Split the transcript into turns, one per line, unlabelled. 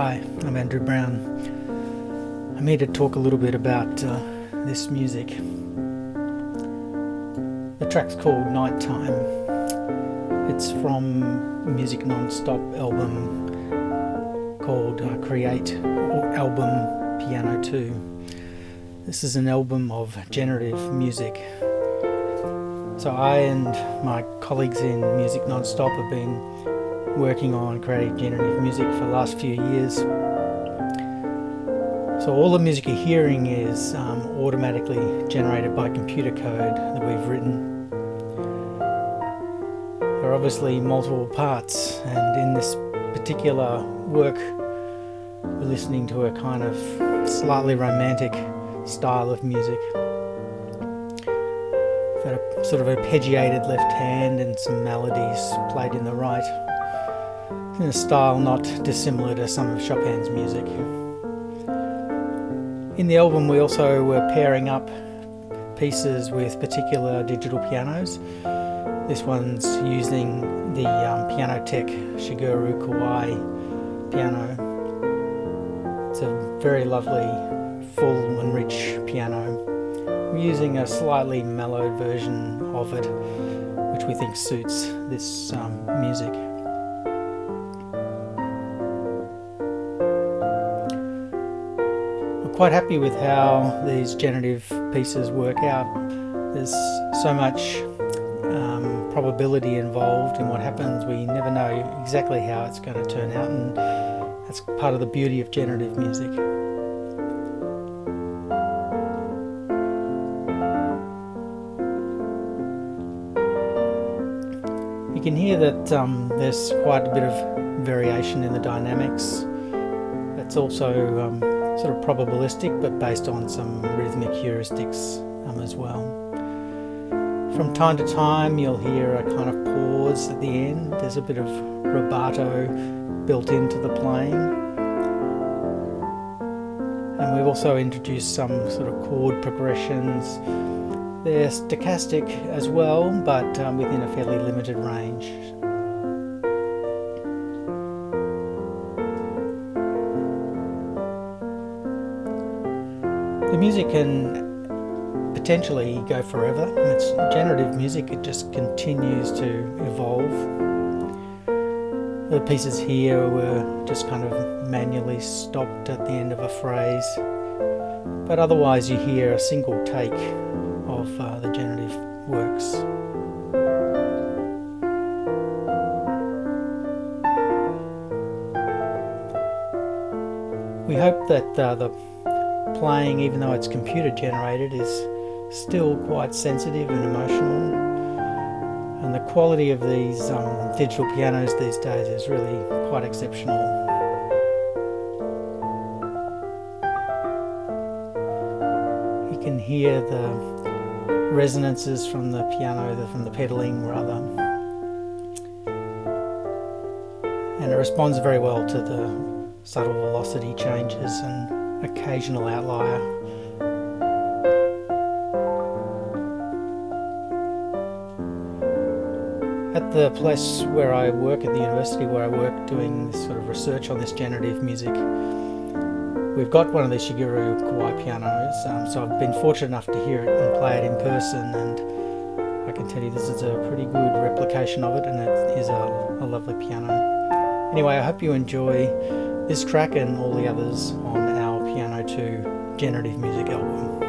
Hi, I'm Andrew Brown. I'm here to talk a little bit about this music. The track's called Nighttime. It's from a Music Non-Stop album called Create, or album Piano 2. This is an album of generative music. So I and my colleagues in Music Non-Stop have been working on creating generative music for the last few years. So all the music you're hearing is automatically generated by computer code that we've written. There are obviously multiple parts, and in this particular work we're listening to a kind of slightly romantic style of music. We've got a sort of arpeggiated left hand and some melodies played in the right, in a style not dissimilar to some of Chopin's music. In the album we also were pairing up pieces with particular digital pianos. This one's using the Pianotech Shigeru Kawai piano. It's a very lovely, full and rich piano. We're using a slightly mellowed version of it, which we think suits this music. Quite happy with how these generative pieces work out. There's so much probability involved in what happens. We never know exactly how it's going to turn out, and that's part of the beauty of generative music. You can hear that there's quite a bit of variation in the dynamics. It's also sort of probabilistic, but based on some rhythmic heuristics as well. From time to time you'll hear a kind of pause at the end. There's a bit of rubato built into the playing. And we've also introduced some sort of chord progressions. They're stochastic as well, but within a fairly limited range. The music can potentially go forever. It's generative music, it just continues to evolve. The pieces here were just kind of manually stopped at the end of a phrase, but otherwise you hear a single take of the generative works. We hope that the playing, even though it's computer generated, is still quite sensitive and emotional, and the quality of these digital pianos these days is really quite exceptional. You can hear the resonances from the piano, from the pedalling rather, and it responds very well to the subtle velocity changes and occasional outlier. At the place where I work, at the university where I work doing this sort of research on this generative music, we've got one of these Shigeru Kawai pianos, so I've been fortunate enough to hear it and play it in person, and I can tell you this is a pretty good replication of it, and it is a lovely piano. Anyway, I hope you enjoy this track and all the others on our Piano 2 generative music album.